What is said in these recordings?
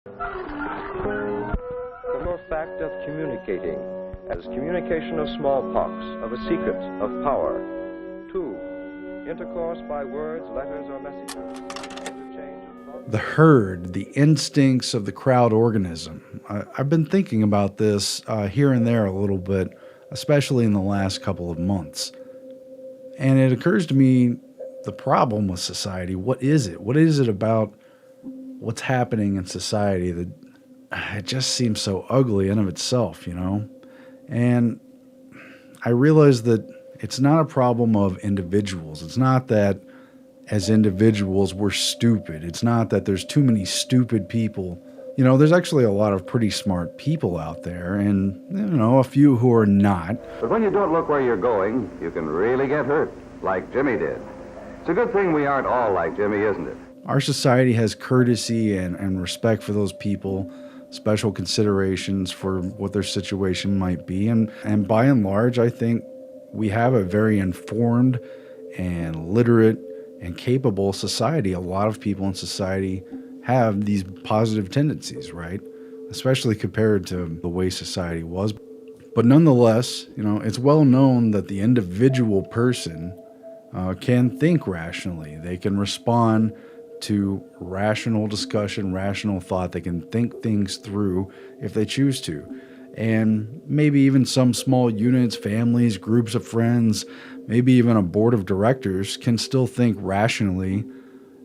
The mere fact of communicating, as communication of smallpox, of a secret, of power. 2, intercourse by words, letters, or messages. Interchange of thoughts. The herd, the instincts of the crowd organism. I've been thinking about this here and there a little bit, especially in the last couple of months. And it occurs to me, the problem with society, what is it? What is it about what's happening in society that it just seems so ugly in of itself, you know? And I realize that it's not a problem of individuals. It's not that as individuals we're stupid. It's not that there's too many stupid people. You know, there's actually a lot of pretty smart people out there, and, you know, a few who are not. But when you don't look where you're going, you can really get hurt, like Jimmy did. It's a good thing we aren't all like Jimmy, isn't it? Our society has courtesy and respect for those people, special considerations for what their situation might be. And by and large, I think we have a very informed and literate and capable society. A lot of people in society have these positive tendencies, right? Especially compared to the way society was. But nonetheless, you know, it's well known that the individual person can think rationally. They can respond to rational discussion, rational thought. They can think things through if they choose to. And maybe even some small units, families, groups of friends, maybe even a board of directors can still think rationally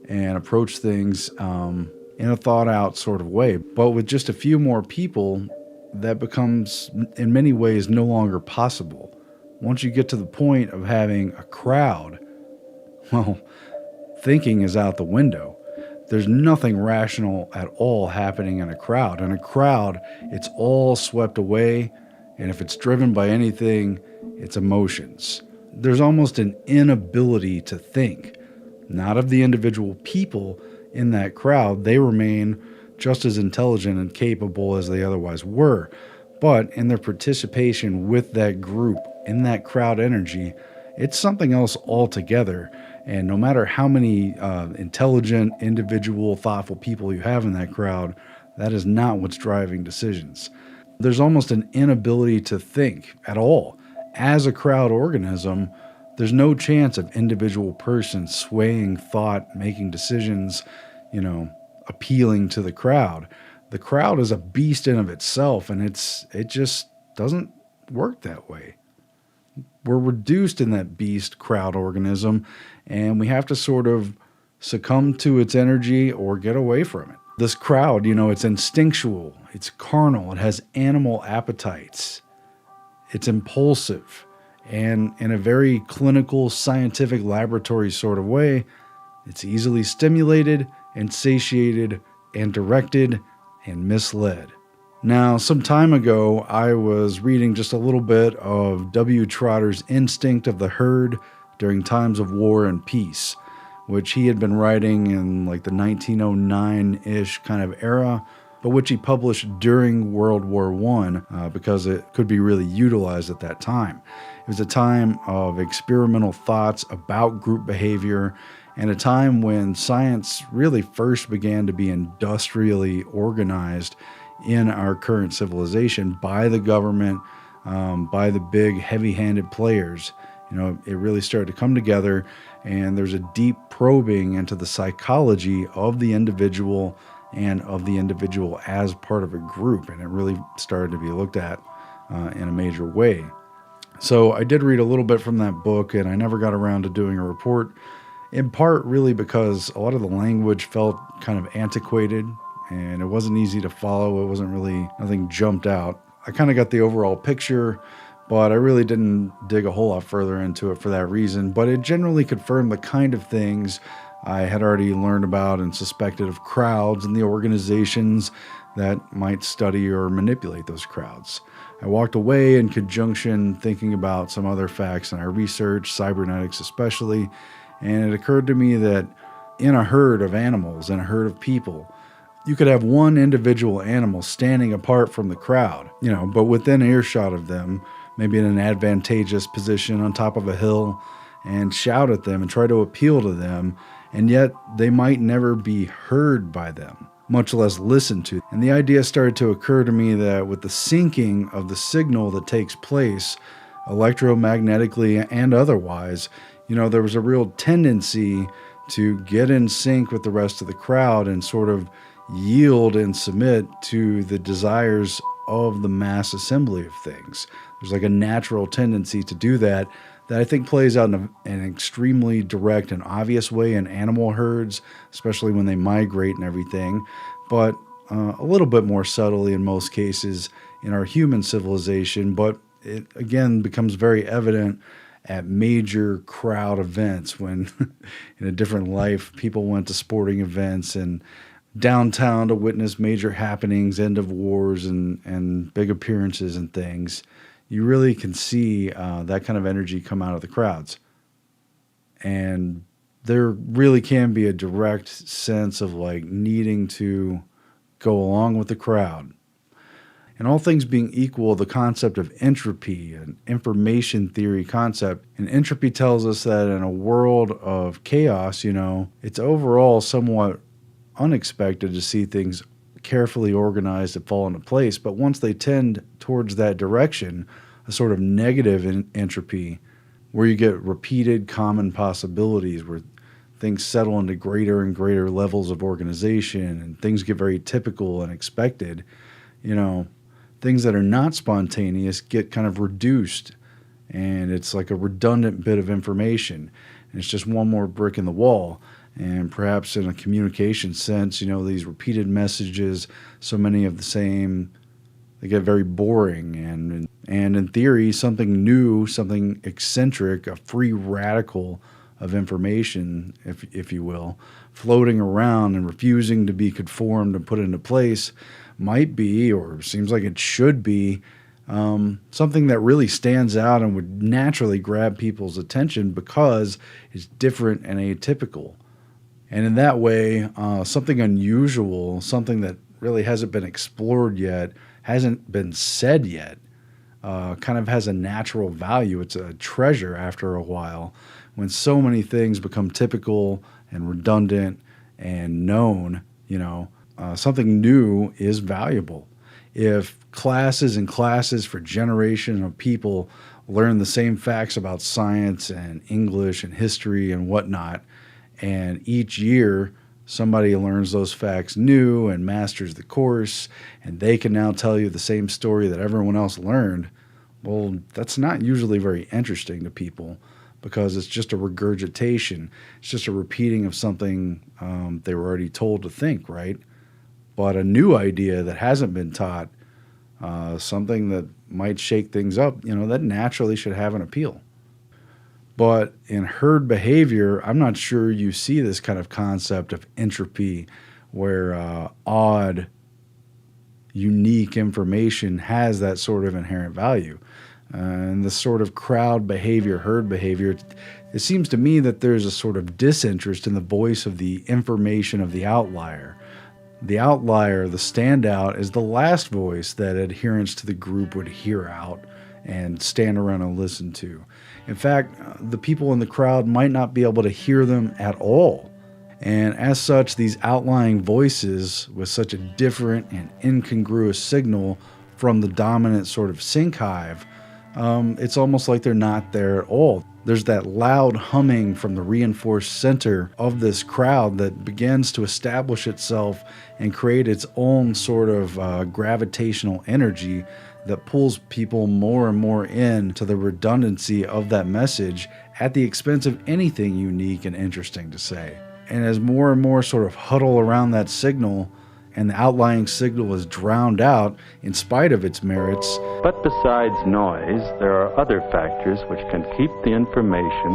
and approach things in a thought-out sort of way. But with just a few more people, that becomes, in many ways, no longer possible. Once you get to the point of having a crowd, well, thinking is out the window. There's nothing rational at all happening in a crowd. In a crowd, it's all swept away, and if it's driven by anything, it's emotions. There's almost an inability to think, not of the individual people in that crowd. They remain just as intelligent and capable as they otherwise were, but in their participation with that group, in that crowd energy, it's something else altogether. And no matter how many intelligent, individual, thoughtful people you have in that crowd, that is not what's driving decisions. There's almost an inability to think at all. As a crowd organism, there's no chance of individual persons swaying thought, making decisions, you know, appealing to the crowd. The crowd is a beast in of itself, and it just doesn't work that way. We're reduced in that beast crowd organism, and we have to sort of succumb to its energy or get away from it. This crowd, you know, it's instinctual, it's carnal, it has animal appetites, it's impulsive, and in a very clinical, scientific, laboratory sort of way, it's easily stimulated and satiated and directed and misled. Now, some time ago, I was reading just a little bit of W. Trotter's Instinct of the Herd During Times of War and Peace, which he had been writing in like the 1909-ish kind of era, but which he published during World War I because it could be really utilized at that time. It was a time of experimental thoughts about group behavior and a time when science really first began to be industrially organized in our current civilization by the government, by the big heavy-handed players. You know, it really started to come together, and there's a deep probing into the psychology of the individual and of the individual as part of a group, and it really started to be looked at in a major way. So I did read a little bit from that book, and I never got around to doing a report, in part really because a lot of the language felt kind of antiquated, and it wasn't easy to follow. It wasn't really, nothing jumped out. I kind of got the overall picture, but I really didn't dig a whole lot further into it for that reason. But it generally confirmed the kind of things I had already learned about and suspected of crowds and the organizations that might study or manipulate those crowds. I walked away in conjunction thinking about some other facts in our research, cybernetics especially, and it occurred to me that in a herd of animals, in a herd of people, you could have one individual animal standing apart from the crowd, you know, but within earshot of them, maybe in an advantageous position on top of a hill, and shout at them and try to appeal to them, and yet they might never be heard by them. much less listened to. And the idea started to occur to me that with the syncing of the signal that takes place electromagnetically and otherwise, there was a real tendency to get in sync with the rest of the crowd and sort of yield and submit to the desires of the mass assembly of things. There's like a natural tendency to do that I think plays out in an extremely direct and obvious way in animal herds, especially when they migrate and everything, but a little bit more subtly in most cases in our human civilization. But it again becomes very evident at major crowd events when in a different life people went to sporting events and downtown to witness major happenings, end of wars, and big appearances and things. You really can see that kind of energy come out of the crowds. And there really can be a direct sense of like needing to go along with the crowd. And all things being equal, the concept of entropy, an information theory concept, and entropy tells us that in a world of chaos, it's overall somewhat unexpected to see things carefully organized and fall into place. But once they tend towards that direction, a sort of negative entropy, where you get repeated common possibilities, where things settle into greater and greater levels of organization and things get very typical and expected, things that are not spontaneous get kind of reduced, and it's like a redundant bit of information, and it's just one more brick in the wall. And perhaps in a communication sense, these repeated messages, so many of the same, they get very boring. And in theory, something new, something eccentric, a free radical of information, if you will, floating around and refusing to be conformed and put into place might be, or seems like it should be, something that really stands out and would naturally grab people's attention because it's different and atypical. And in that way, something unusual, something that really hasn't been explored yet, hasn't been said yet, kind of has a natural value. It's a treasure after a while. When so many things become typical and redundant and known, something new is valuable. If classes and classes for generations of people learn the same facts about science and English and history and whatnot, and each year somebody learns those facts new and masters the course, and they can now tell you the same story that everyone else learned, well, that's not usually very interesting to people because it's just a regurgitation. It's just a repeating of something they were already told to think, right? But a new idea that hasn't been taught, something that might shake things up, that naturally should have an appeal. But in herd behavior, I'm not sure you see this kind of concept of entropy where odd, unique information has that sort of inherent value. And this sort of crowd behavior, herd behavior, it seems to me that there's a sort of disinterest in the voice of the information of the outlier. The outlier, the standout, is the last voice that adherents to the group would hear out and stand around and listen to. In fact, the people in the crowd might not be able to hear them at all. And as such, these outlying voices with such a different and incongruous signal from the dominant sort of sync hive, it's almost like they're not there at all. There's that loud humming from the reinforced center of this crowd that begins to establish itself and create its own sort of gravitational energy that pulls people more and more into the redundancy of that message at the expense of anything unique and interesting to say. And as more and more sort of huddle around that signal, and the outlying signal is drowned out in spite of its merits. But besides noise, there are other factors which can keep the information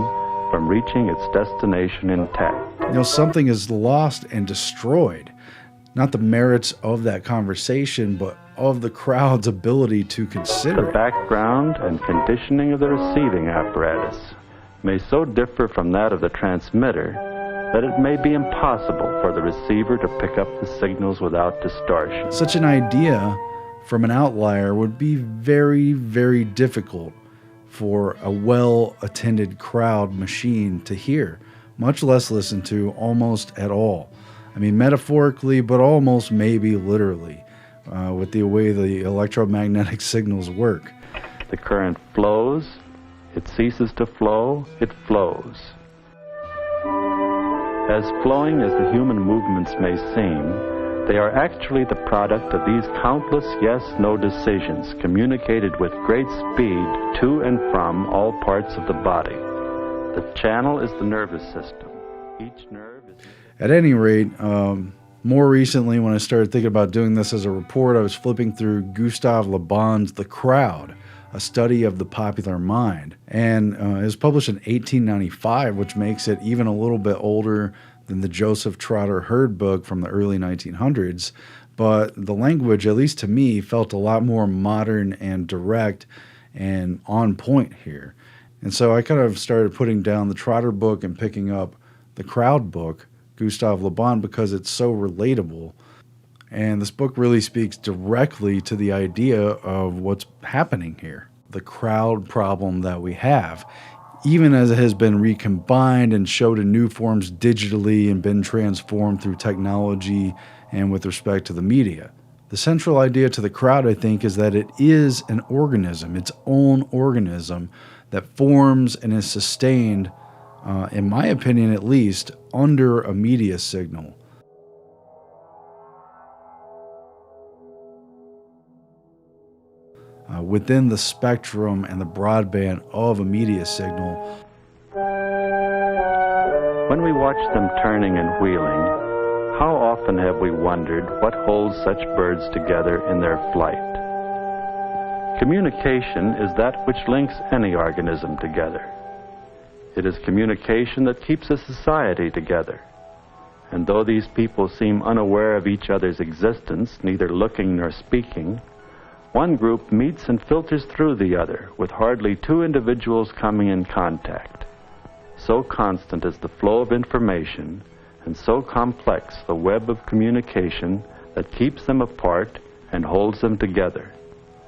from reaching its destination intact. Something is lost and destroyed. Not the merits of that conversation, but of the crowd's ability to consider The background and conditioning of the receiving apparatus may so differ from that of the transmitter that it may be impossible for the receiver to pick up the signals without distortion. Such an idea from an outlier would be very, very difficult for a well-attended crowd machine to hear, much less listen to almost at all. I mean, metaphorically, but almost maybe literally, with the way the electromagnetic signals work. The current flows, it ceases to flow, it flows. As flowing as the human movements may seem, they are actually the product of these countless yes-no decisions communicated with great speed to and from all parts of the body. The channel is the nervous system. Each nerve is... At any rate, more recently when I started thinking about doing this as a report, I was flipping through Gustave Le Bon's The Crowd, a study of the popular mind. And it was published in 1895, which makes it even a little bit older than the Joseph Trotter Hurd book from the early 1900s. But the language, at least to me, felt a lot more modern and direct and on point here. And so I kind of started putting down the Trotter book and picking up the Crowd book, Gustave Le Bon, because it's so relatable. And this book really speaks directly to the idea of what's happening here, the crowd problem that we have, even as it has been recombined and showed in new forms digitally and been transformed through technology and with respect to the media. The central idea to the crowd, I think, is that it is an organism, its own organism, that forms and is sustained, in my opinion at least, under a media signal. Within the spectrum and the broadband of a media signal. When we watch them turning and wheeling, how often have we wondered what holds such birds together in their flight? Communication is that which links any organism together. It is communication that keeps a society together. And though these people seem unaware of each other's existence, neither looking nor speaking, one group meets and filters through the other, with hardly two individuals coming in contact. So constant is the flow of information, and so complex the web of communication that keeps them apart and holds them together.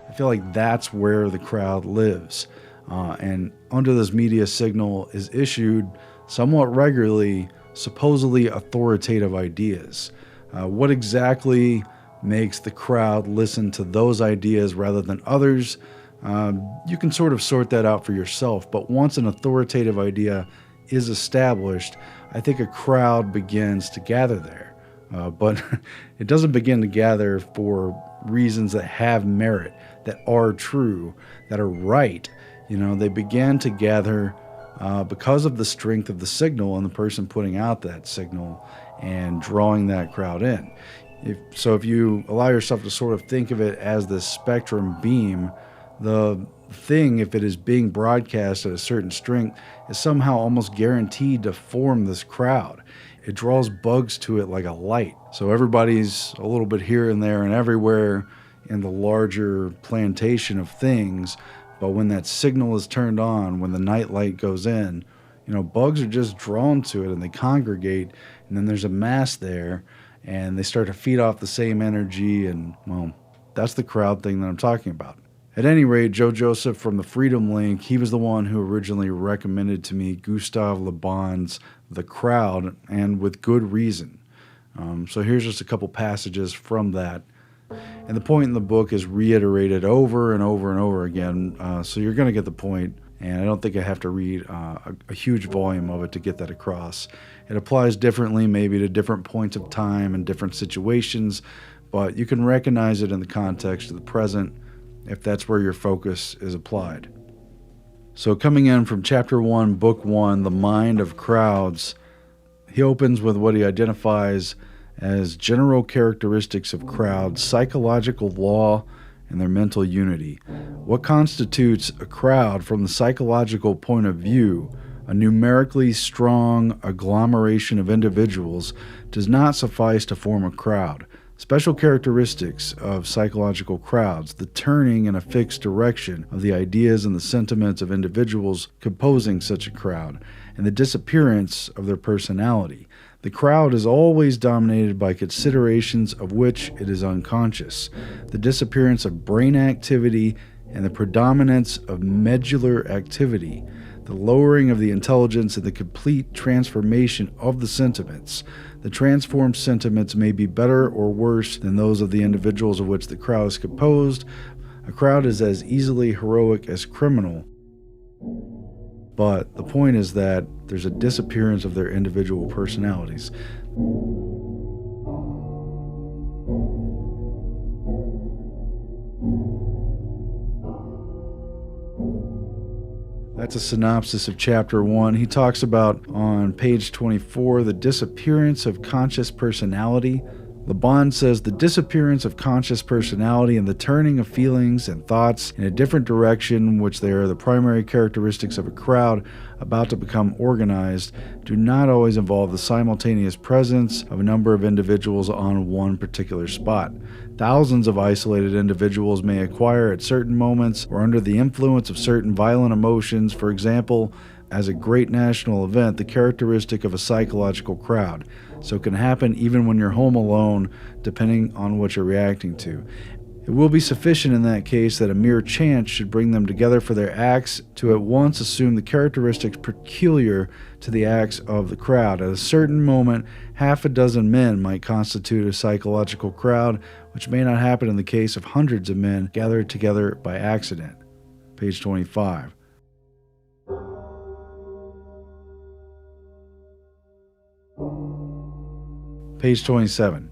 I feel like that's where the crowd lives. And under this media signal is issued somewhat regularly, supposedly authoritative ideas. What exactly makes the crowd listen to those ideas rather than others? You can sort of sort that out for yourself, but once an authoritative idea is established, I think a crowd begins to gather there. But it doesn't begin to gather for reasons that have merit, that are true, that are right. You know, they began to gather because of the strength of the signal and the person putting out that signal and drawing that crowd in. If you allow yourself to sort of think of it as this spectrum beam, the thing, if it is being broadcast at a certain strength, is somehow almost guaranteed to form this crowd. It draws bugs to it like a light. So everybody's a little bit here and there and everywhere in the larger plantation of things. But when that signal is turned on, when the night light goes in, bugs are just drawn to it and they congregate, and then there's a mass there and they start to feed off the same energy, and, well, that's the crowd thing that I'm talking about. At any rate, Joe Joseph from the Freedom Link, he was the one who originally recommended to me Gustave Le Bon's The Crowd, and with good reason. So here's just a couple passages from that. And the point in the book is reiterated over and over and over again, so you're going to get the point. And I don't think I have to read a huge volume of it to get that across. It applies differently, maybe to different points of time and different situations, but you can recognize it in the context of the present if that's where your focus is applied. So coming in from Chapter 1, Book 1, The Mind of Crowds, he opens with what he identifies as general characteristics of crowds, psychological law, and their mental unity. What constitutes a crowd from the psychological point of view, a numerically strong agglomeration of individuals, does not suffice to form a crowd. Special characteristics of psychological crowds, the turning in a fixed direction of the ideas and the sentiments of individuals composing such a crowd, and the disappearance of their personality. The crowd is always dominated by considerations of which it is unconscious. The disappearance of brain activity and the predominance of medullary activity. the lowering of the intelligence, and the complete transformation of the sentiments. The transformed sentiments may be better or worse than those of the individuals of which the crowd is composed. A crowd is as easily heroic as criminal. But the point is that there's a disappearance of their individual personalities. That's a synopsis of Chapter 1. He talks about, on page 24, the disappearance of conscious personality. Le Bon says the disappearance of conscious personality and the turning of feelings and thoughts in a different direction, which they are the primary characteristics of a crowd about to become organized, do not always involve the simultaneous presence of a number of individuals on one particular spot. Thousands of isolated individuals may acquire at certain moments or under the influence of certain violent emotions, for example, as a great national event, the characteristic of a psychological crowd. So it can happen even when you're home alone, depending on what you're reacting to. It will be sufficient in that case that a mere chance should bring them together for their acts to at once assume the characteristics peculiar to the acts of the crowd. At a certain moment, half a dozen men might constitute a psychological crowd, which may not happen in the case of hundreds of men gathered together by accident. Page 25. Page 27.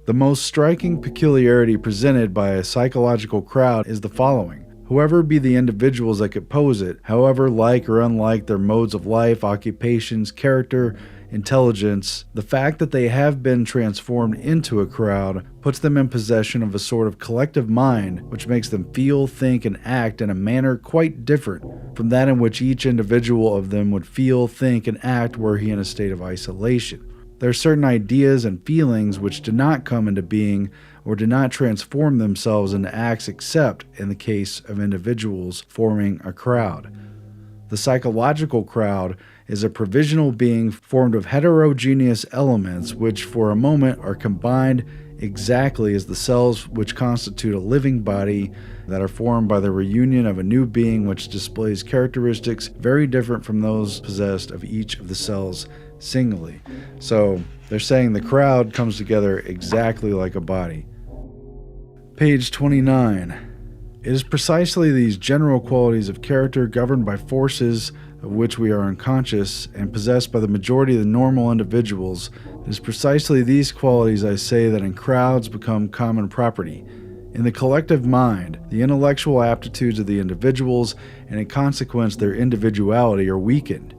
The most striking peculiarity presented by a psychological crowd is the following. Whoever be the individuals that compose it, however like or unlike their modes of life, occupations, character, intelligence, the fact that they have been transformed into a crowd puts them in possession of a sort of collective mind which makes them feel, think, and act in a manner quite different from that in which each individual of them would feel, think, and act were he in a state of isolation. There are certain ideas and feelings which do not come into being or do not transform themselves into acts except in the case of individuals forming a crowd. The psychological crowd is a provisional being formed of heterogeneous elements which for a moment are combined exactly as the cells which constitute a living body that are formed by the reunion of a new being which displays characteristics very different from those possessed of each of the cells singly. So they're saying the crowd comes together exactly like a body. Page 29. It is precisely these general qualities of character governed by forces of which we are unconscious and possessed by the majority of the normal individuals. It is precisely these qualities, I say, that in crowds become common property. In the collective mind, the intellectual aptitudes of the individuals and in consequence their individuality are weakened.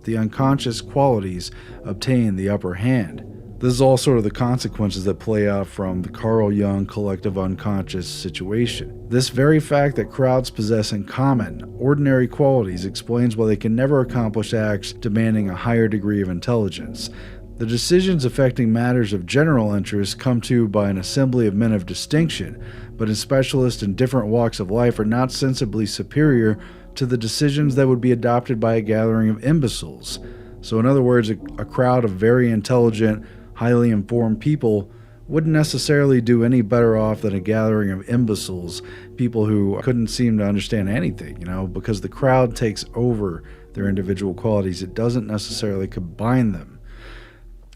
The unconscious qualities obtain the upper hand. This is all sort of the consequences that play out from the Carl Jung collective unconscious situation. This very fact that crowds possess in common ordinary qualities explains why they can never accomplish acts demanding a higher degree of intelligence. The decisions affecting matters of general interest come to by an assembly of men of distinction, but in specialists in different walks of life are not sensibly superior to the decisions that would be adopted by a gathering of imbeciles. So in other words, a crowd of very intelligent, highly informed people wouldn't necessarily do any better off than a gathering of imbeciles, people who couldn't seem to understand anything, because the crowd takes over their individual qualities. It doesn't necessarily combine them.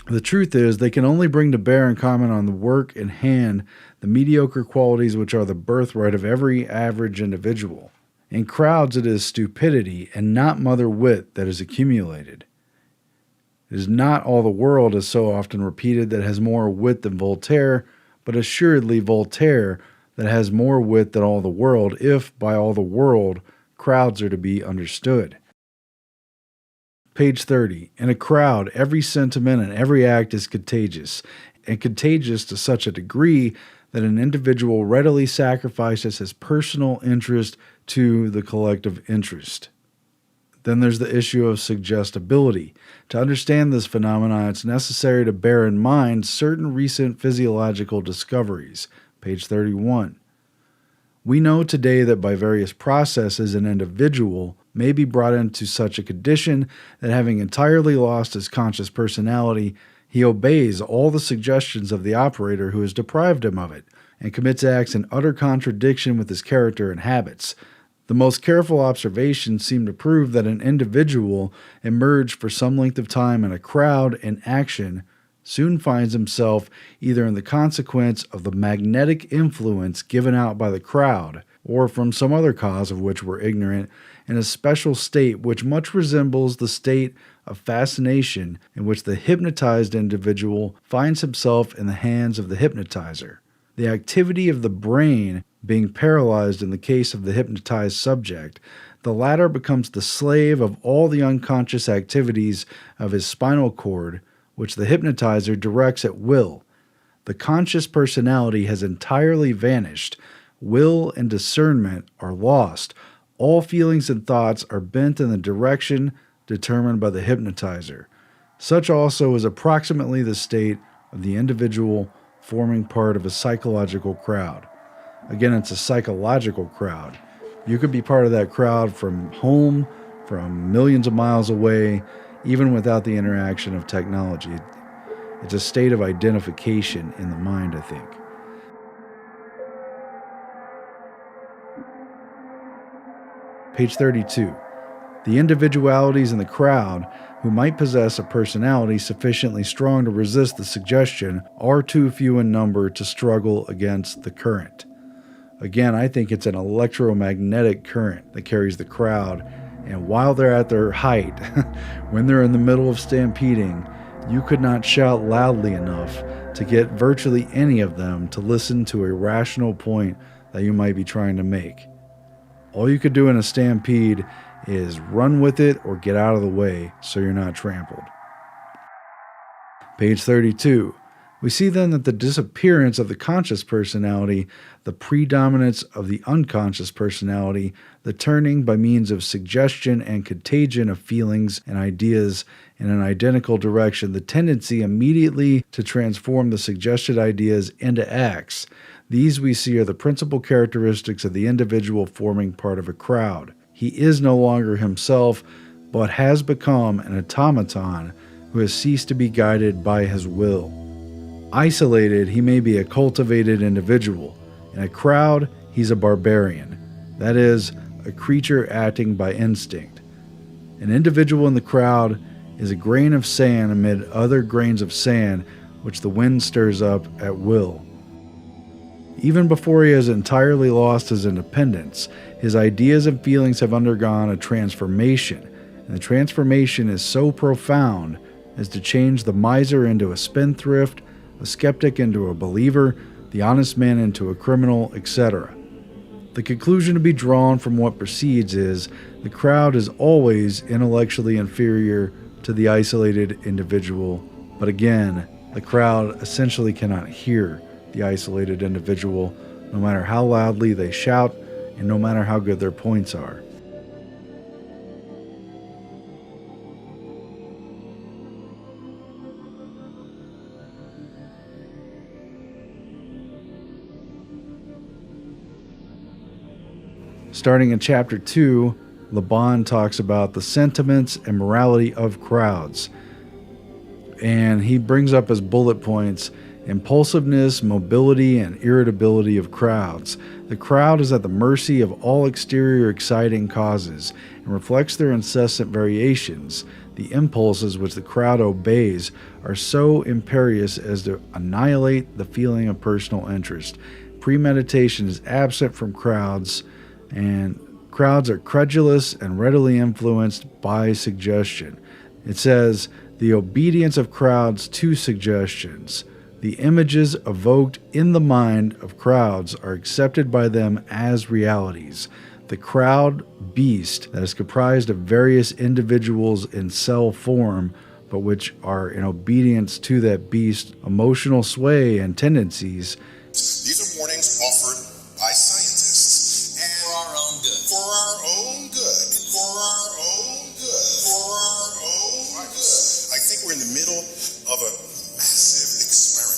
The truth is, they can only bring to bear and comment on the work in hand the mediocre qualities which are the birthright of every average individual. In crowds, it is stupidity and not mother wit that is accumulated. It is not all the world, as so often repeated, that has more wit than Voltaire, but assuredly Voltaire that has more wit than all the world, if by all the world crowds are to be understood. Page 30. In a crowd, every sentiment and every act is contagious, and contagious to such a degree that an individual readily sacrifices his personal interest to the collective interest. Then there's the issue of suggestibility. To understand this phenomenon, it's necessary to bear in mind certain recent physiological discoveries. Page 31. We know today that by various processes an individual may be brought into such a condition that having entirely lost his conscious personality, he obeys all the suggestions of the operator who has deprived him of it, and commits acts in utter contradiction with his character and habits. The most careful observations seem to prove that an individual immersed for some length of time in a crowd in action soon finds himself either in the consequence of the magnetic influence given out by the crowd, or from some other cause of which we're ignorant, in a special state which much resembles the state of fascination in which the hypnotized individual finds himself in the hands of the hypnotizer. The activity of the brain being paralyzed in the case of the hypnotized subject, the latter becomes the slave of all the unconscious activities of his spinal cord, which the hypnotizer directs at will. The conscious personality has entirely vanished. Will and discernment are lost. All feelings and thoughts are bent in the direction determined by the hypnotizer. Such also is approximately the state of the individual forming part of a psychological crowd. Again, it's a psychological crowd. You could be part of that crowd from home, from millions of miles away, even without the interaction of technology. It's a state of identification in the mind, I think. Page 32. The individualities in the crowd who might possess a personality sufficiently strong to resist the suggestion are too few in number to struggle against the current. Again, I think it's an electromagnetic current that carries the crowd, and while they're at their height, when they're in the middle of stampeding, you could not shout loudly enough to get virtually any of them to listen to a rational point that you might be trying to make. All you could do in a stampede is run with it or get out of the way so you're not trampled. Page 32. We see then that the disappearance of the conscious personality, the predominance of the unconscious personality, the turning by means of suggestion and contagion of feelings and ideas in an identical direction, the tendency immediately to transform the suggested ideas into acts. These we see are the principal characteristics of the individual forming part of a crowd. He is no longer himself, but has become an automaton who has ceased to be guided by his will. Isolated, he may be a cultivated individual. In a crowd, he's a barbarian. That is, a creature acting by instinct. An individual in the crowd is a grain of sand amid other grains of sand which the wind stirs up at will. Even before he has entirely lost his independence, his ideas and feelings have undergone a transformation, and the transformation is so profound as to change the miser into a spendthrift, a skeptic into a believer, the honest man into a criminal, etc. The conclusion to be drawn from what precedes is the crowd is always intellectually inferior to the isolated individual, but again, the crowd essentially cannot hear the isolated individual, no matter how loudly they shout and no matter how good their points are. Starting in chapter 2, Le Bon talks about the sentiments and morality of crowds. And he brings up as bullet points impulsiveness, mobility, and irritability of crowds. The crowd is at the mercy of all exterior exciting causes and reflects their incessant variations. The impulses which the crowd obeys are so imperious as to annihilate the feeling of personal interest. Premeditation is absent from crowds, and crowds are credulous and readily influenced by suggestion. It says, the obedience of crowds to suggestions. The images evoked in the mind of crowds are accepted by them as realities. The crowd beast that is comprised of various individuals in cell form, but which are in obedience to that beast, emotional sway and tendencies. These are warnings offered by scientists. And for our own good. For our own good. For our own good. For our own good. I think we're in the middle of a massive experiment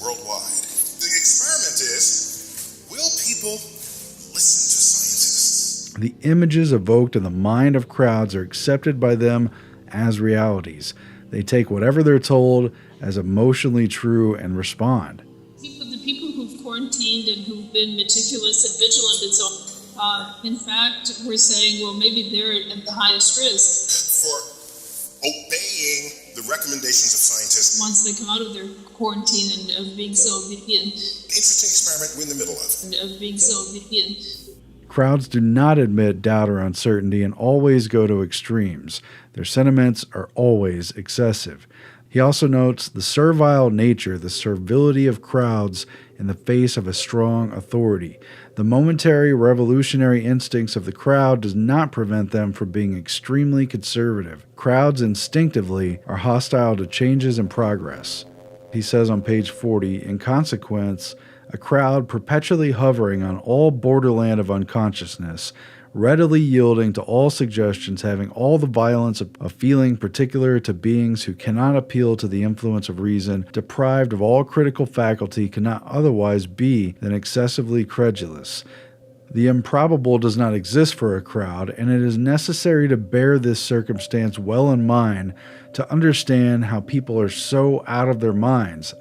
worldwide. The experiment is, will people listen to scientists? The images evoked in the mind of crowds are accepted by them as realities. They take whatever they're told as emotionally true and respond. The people who've quarantined and who've been meticulous and vigilant and so on, In fact, we're saying, well, maybe they're at the highest risk for obeying the recommendations of scientists once they come out of their quarantine and of being so obedient. Interesting experiment we're in the middle of. Crowds do not admit doubt or uncertainty and always go to extremes. Their sentiments are always excessive. He also notes the servile nature, the servility of crowds in the face of a strong authority. The momentary revolutionary instincts of the crowd does not prevent them from being extremely conservative. Crowds instinctively are hostile to changes and progress. He says on page 40, in consequence, a crowd perpetually hovering on all borderland of unconsciousness, readily yielding to all suggestions, having all the violence of feeling particular to beings who cannot appeal to the influence of reason, deprived of all critical faculty, cannot otherwise be than excessively credulous. The improbable does not exist for a crowd, and it is necessary to bear this circumstance well in mind to understand how people are so out of their minds.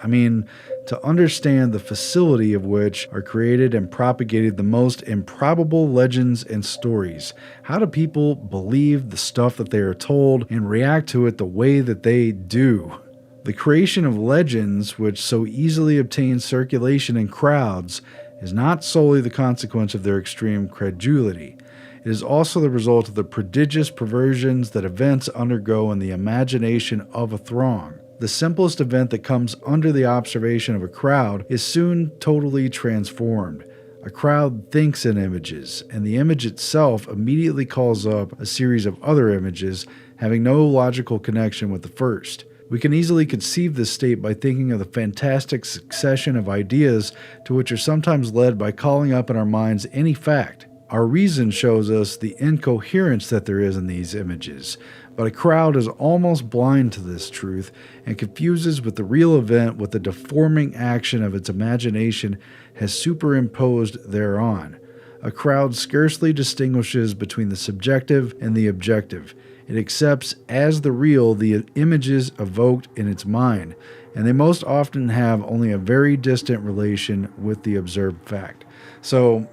To understand the facility of which are created and propagated the most improbable legends and stories. How do people believe the stuff that they are told and react to it the way that they do? The creation of legends, which so easily obtain circulation in crowds, is not solely the consequence of their extreme credulity. It is also the result of the prodigious perversions that events undergo in the imagination of a throng. The simplest event that comes under the observation of a crowd is soon totally transformed. A crowd thinks in images, and the image itself immediately calls up a series of other images having no logical connection with the first. We can easily conceive this state by thinking of the fantastic succession of ideas to which are sometimes led by calling up in our minds any fact. Our reason shows us the incoherence that there is in these images, but a crowd is almost blind to this truth and confuses with the real event what the deforming action of its imagination has superimposed thereon. A crowd scarcely distinguishes between the subjective and the objective. It accepts as the real the images evoked in its mind, and they most often have only a very distant relation with the observed fact. So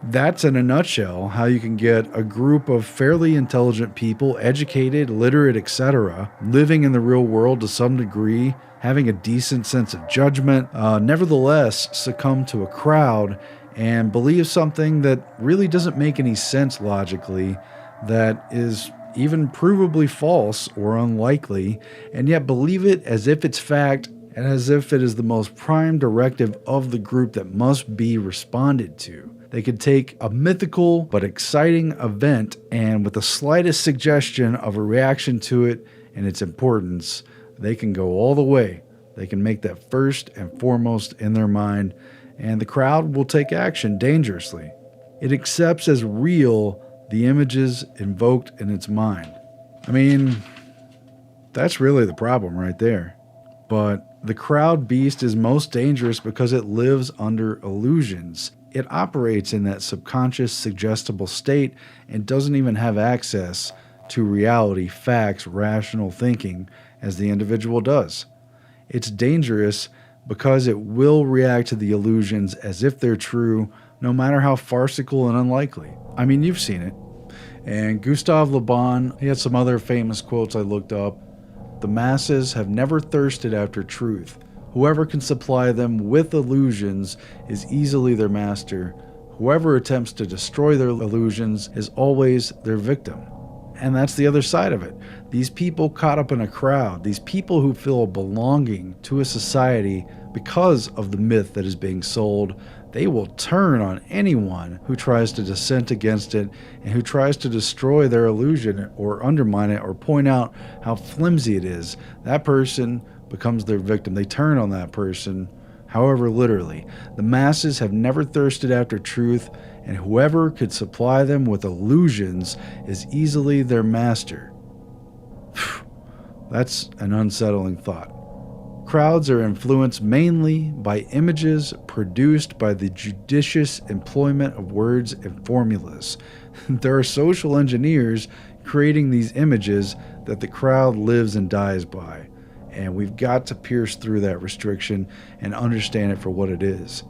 that's in a nutshell how you can get a group of fairly intelligent people, educated, literate, etc., living in the real world to some degree, having a decent sense of judgment, nevertheless succumb to a crowd and believe something that really doesn't make any sense logically, that is even provably false or unlikely, and yet believe it as if it's fact and as if it is the most prime directive of the group that must be responded to. They could take a mythical but exciting event and with the slightest suggestion of a reaction to it and its importance, they can go all the way. They can make that first and foremost in their mind, and the crowd will take action dangerously. It accepts as real the images invoked in its mind. That's really the problem right there. But the crowd beast is most dangerous because it lives under illusions. It operates in that subconscious, suggestible state and doesn't even have access to reality, facts, rational thinking as the individual does. It's dangerous because it will react to the illusions as if they're true, no matter how farcical and unlikely. You've seen it. And Gustave Le Bon, he had some other famous quotes I looked up. The masses have never thirsted after truth. Whoever can supply them with illusions is easily their master. Whoever attempts to destroy their illusions is always their victim. And that's the other side of it. These people caught up in a crowd, these people who feel a belonging to a society because of the myth that is being sold, they will turn on anyone who tries to dissent against it and who tries to destroy their illusion or undermine it or point out how flimsy it is. That person becomes their victim. They turn on that person, however literally. The masses have never thirsted after truth, and whoever could supply them with illusions is easily their master. That's an unsettling thought. Crowds are influenced mainly by images produced by the judicious employment of words and formulas. There are social engineers creating these images that the crowd lives and dies by, and we've got to pierce through that restriction and understand it for what it is.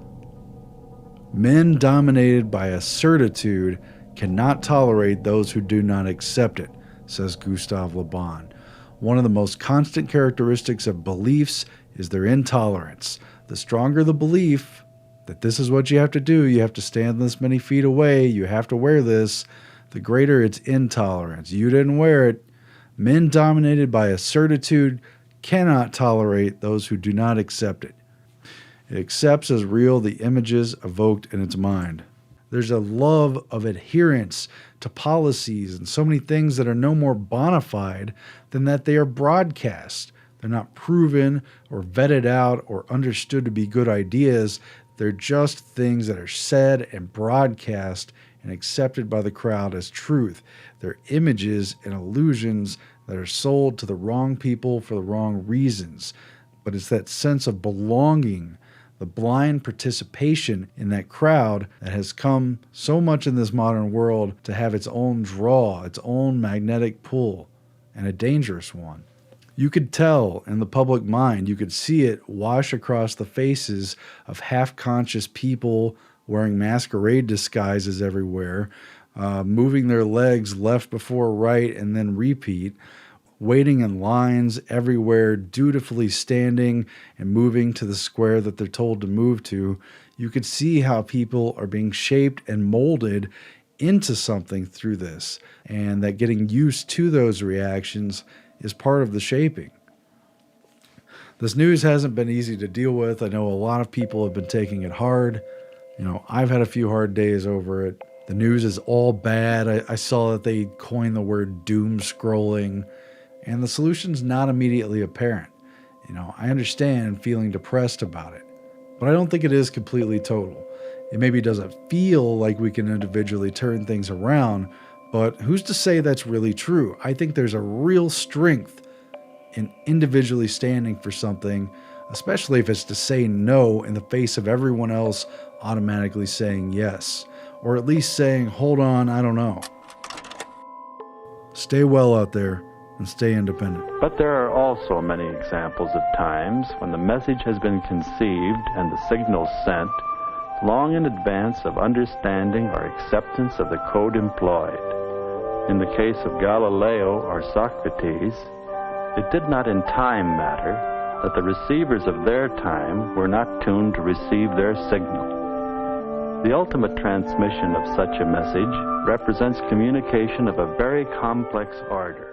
Men dominated by a certitude cannot tolerate those who do not accept it, says Gustave Le Bon. One of the most constant characteristics of beliefs is their intolerance. The stronger the belief that this is what you have to do, you have to stand this many feet away, you have to wear this, the greater its intolerance. You didn't wear it. Men dominated by a certitude cannot tolerate those who do not accept it. It accepts as real the images evoked in its mind. There's a love of adherence to policies and so many things that are no more bona fide than that they are broadcast. They're not proven or vetted out or understood to be good ideas. They're just things that are said and broadcast and accepted by the crowd as truth. They're images and illusions that are sold to the wrong people for the wrong reasons. But it's that sense of belonging, the blind participation in that crowd that has come so much in this modern world to have its own draw, its own magnetic pull, and a dangerous one. You could tell in the public mind, you could see it wash across the faces of half-conscious people wearing masquerade disguises everywhere, moving their legs left before right and then repeat, waiting in lines everywhere, dutifully standing and moving to the square that they're told to move to. You could see how people are being shaped and molded into something through this, and that getting used to those reactions is part of the shaping. This news hasn't been easy to deal with. I know a lot of people have been taking it hard. I've had a few hard days over it. The news is all bad. I saw that they coined the word doom scrolling, and the solution's not immediately apparent. I understand feeling depressed about it, but I don't think it is completely total. It maybe doesn't feel like we can individually turn things around, but who's to say that's really true? I think there's a real strength in individually standing for something, especially if it's to say no in the face of everyone else automatically saying yes, or at least saying, hold on, I don't know. Stay well out there and stay independent. But there are also many examples of times when the message has been conceived and the signal sent long in advance of understanding or acceptance of the code employed. In the case of Galileo or Socrates, it did not in time matter that the receivers of their time were not tuned to receive their signal. The ultimate transmission of such a message represents communication of a very complex order.